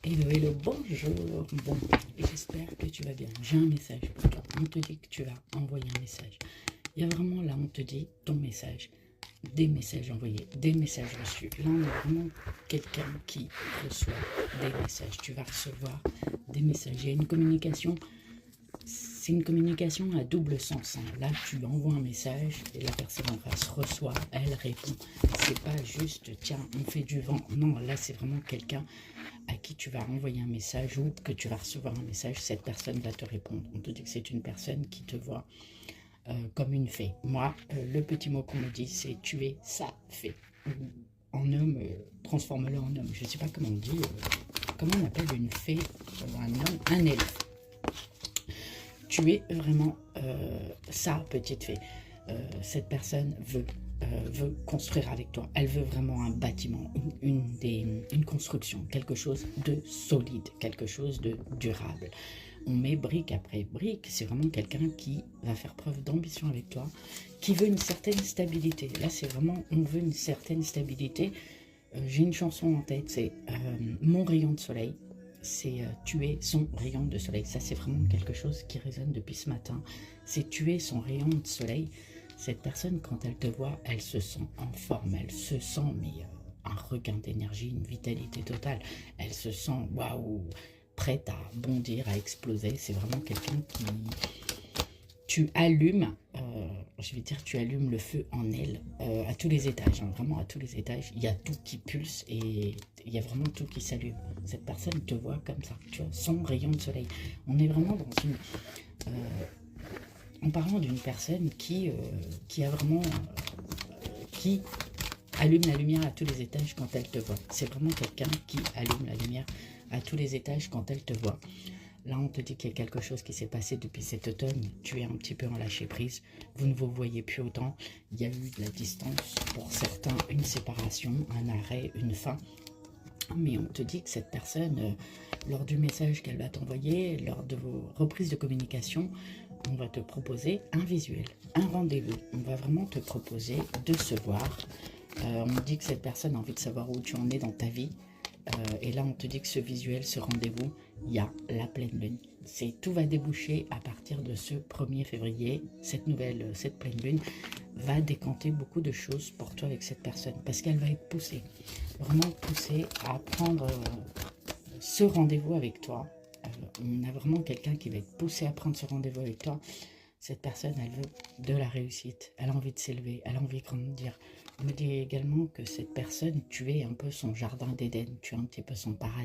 Hello, hello, bonjour. Bon, j'espère que tu vas bien. J'ai un message pour toi. On te dit que tu vas envoyer un message. Il y a vraiment là, on te dit ton message, des messages envoyés, des messages reçus. Là, on est vraiment quelqu'un qui reçoit des messages. Tu vas recevoir des messages. Il y a une communication. C'est une communication à double sens. Hein. Là, tu envoies un message et la personne en face reçoit, elle répond. C'est pas juste, tiens, on fait du vent. Non, là, c'est vraiment quelqu'un à qui tu vas envoyer un message ou que tu vas recevoir un message, cette personne va te répondre. On te dit que c'est une personne qui te voit comme une fée. Moi, le petit mot qu'on me dit, c'est tu es sa fée. En homme, transforme-le en homme. Je ne sais pas comment on dit, comment on appelle une fée, un homme, un elfe. Tu es vraiment sa petite fée. Cette personne veut construire avec toi. Elle veut vraiment un bâtiment, une construction, quelque chose de solide, quelque chose de durable. On met brique après brique. C'est vraiment quelqu'un qui va faire preuve d'ambition avec toi, qui veut une certaine stabilité. Là, c'est vraiment, on veut une certaine stabilité. J'ai une chanson en tête, c'est Mon rayon de soleil. C'est tu es son rayon de soleil. Ça, c'est vraiment quelque chose qui résonne depuis ce matin. C'est tu es son rayon de soleil. Cette personne, quand elle te voit, elle se sent en forme. Elle se sent, mais un regain d'énergie, une vitalité totale. Elle se sent, waouh, prête à bondir, à exploser. C'est vraiment quelqu'un qui... Tu allumes, je vais dire, tu allumes le feu en elle à tous les étages, hein, vraiment à tous les étages. Il y a tout qui pulse et il y a vraiment tout qui s'allume. Cette personne te voit comme ça, tu vois, son rayon de soleil. On est vraiment dans une... en parlant d'une personne qui a vraiment... qui allume la lumière à tous les étages quand elle te voit. C'est vraiment quelqu'un qui allume la lumière à tous les étages quand elle te voit. Là, on te dit qu'il y a quelque chose qui s'est passé depuis cet automne. Tu es un petit peu en lâcher prise. Vous ne vous voyez plus autant. Il y a eu de la distance. Pour certains, une séparation, un arrêt, une fin. Mais on te dit que cette personne, lors du message qu'elle va t'envoyer, lors de vos reprises de communication, on va te proposer un visuel, un rendez-vous. On va vraiment te proposer de se voir. On dit que cette personne a envie de savoir où tu en es dans ta vie. Et là, on te dit que ce visuel, ce rendez-vous, il y a la pleine lune. Tout va déboucher à partir de ce 1er février. Cette pleine lune va décanter beaucoup de choses pour toi avec cette personne. Parce qu'elle va être poussée, vraiment poussée à prendre ce rendez-vous avec toi. On a vraiment quelqu'un qui va être poussé à prendre ce rendez-vous avec toi. Cette personne, elle veut de la réussite, elle a envie de s'élever, elle a envie de grandir. On me dit également que cette personne, tu es un peu son jardin d'Éden, tu es un petit peu son paradis.